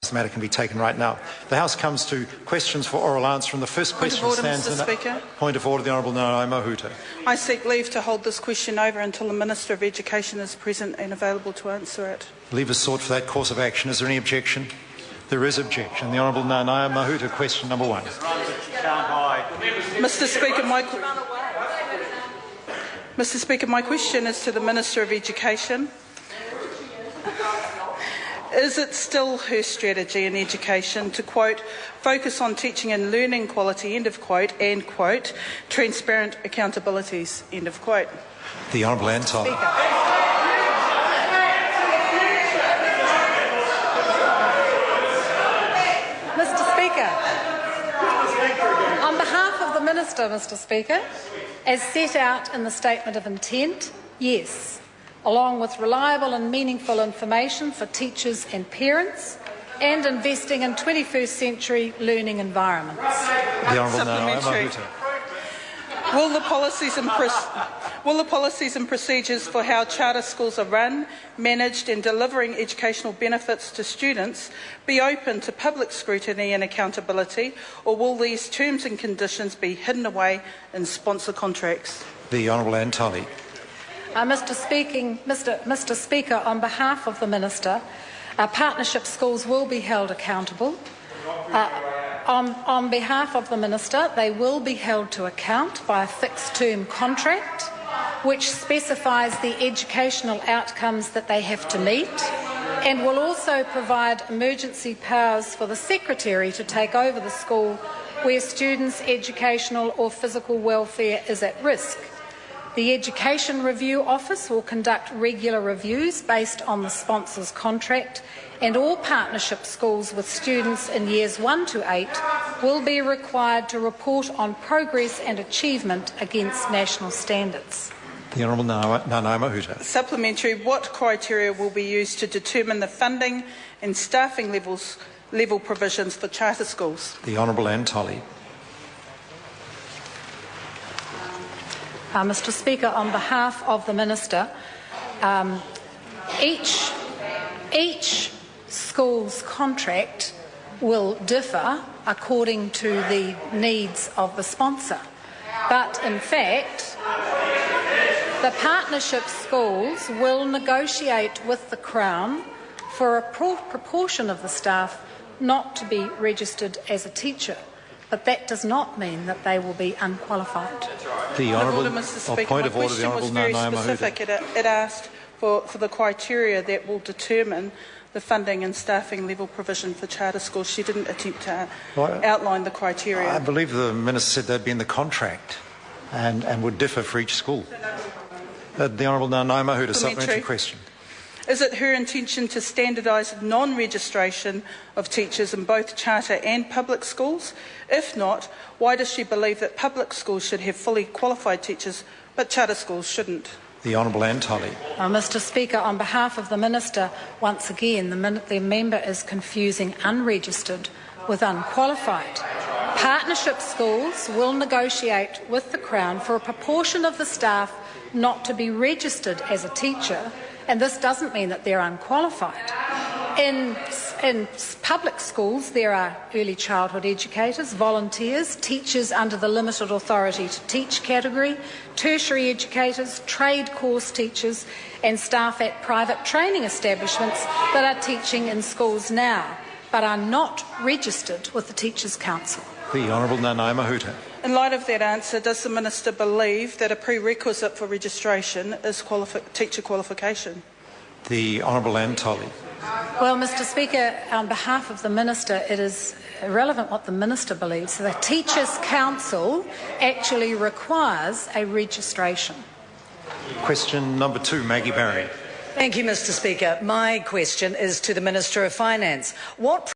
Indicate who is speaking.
Speaker 1: This matter can be taken right now. The House comes to questions for oral answer, and the first question stands in
Speaker 2: Speaker.
Speaker 1: Point of order, the Honourable Nanaia Mahuta.
Speaker 2: I seek leave to hold this question over until the Minister of Education is present and available to answer it.
Speaker 1: Leave is sought for that course of action. Is there any objection? There is objection. The Honourable Nanaia Mahuta, question number 1.
Speaker 2: Mr. Speaker, my question is to the Minister of Education. Is it still her strategy in education to, quote, focus on teaching and learning quality, end of quote, and, quote, transparent accountabilities, end of quote?
Speaker 1: The Honourable Antoli.
Speaker 3: Mr. Speaker, on behalf of the Minister, Mr. Speaker, as set out in the Statement of Intent, yes, along with reliable and meaningful information for teachers and parents, and investing in 21st century learning environments.
Speaker 1: The Honourable Nanaia Mahuta.
Speaker 2: Will the policies and procedures for how charter schools are run, managed and delivering educational benefits to students be open to public scrutiny and accountability, or will these terms and conditions be hidden away in sponsor contracts?
Speaker 1: The Honourable Antoli.
Speaker 3: Mr. Speaker, on behalf of the Minister, partnership schools will be held accountable. On behalf of the Minister, they will be held to account by a fixed-term contract which specifies the educational outcomes that they have to meet, and will also provide emergency powers for the Secretary to take over the school where students' educational or physical welfare is at risk. The Education Review Office will conduct regular reviews based on the sponsor's contract, and all partnership schools with students in years 1 to 8 will be required to report on progress and achievement against national standards.
Speaker 1: The Honourable Nanaia Mahuta.
Speaker 2: Supplementary, what criteria will be used to determine the funding and staffing level provisions for charter schools?
Speaker 1: The Honourable Antoli.
Speaker 3: Mr. Speaker, on behalf of the Minister, each school's contract will differ according to the needs of the sponsor. But in fact, the partnership schools will negotiate with the Crown for a proportion of the staff not to be registered as a teacher. But that does not mean that they will be unqualified.
Speaker 1: The Honourable
Speaker 2: Point of order, the Honourable Nanaia Mahuta. It asked for the criteria that will determine the funding and staffing level provision for charter schools. She didn't attempt to outline the criteria.
Speaker 1: I believe the Minister said they'd be in the contract and would differ for each school. The Honourable Nanaia Mahuta, supplementary question.
Speaker 2: Is it her intention to standardise non-registration of teachers in both charter and public schools? If not, why does she believe that public schools should have fully qualified teachers but charter schools shouldn't?
Speaker 1: The Honourable Antoli.
Speaker 3: Mr. Speaker, on behalf of the Minister, once again, the member is confusing unregistered with unqualified. Partnership schools will negotiate with the Crown for a proportion of the staff not to be registered as a teacher, and this doesn't mean that they're unqualified. In public schools, there are early childhood educators, volunteers, teachers under the limited authority to teach category, tertiary educators, trade course teachers, and staff at private training establishments that are teaching in schools now, but are not registered with the Teachers' Council.
Speaker 1: The Honourable Nanaia Mahuta.
Speaker 2: In light of that answer, does the Minister believe that a prerequisite for registration is teacher qualification?
Speaker 1: The Honourable Antoli.
Speaker 3: Well, Mr. Speaker, on behalf of the Minister, it is irrelevant what the Minister believes. The Teachers' Council actually requires a registration.
Speaker 1: Question number 2, Maggie Barry.
Speaker 4: Thank you, Mr. Speaker. My question is to the Minister of Finance. What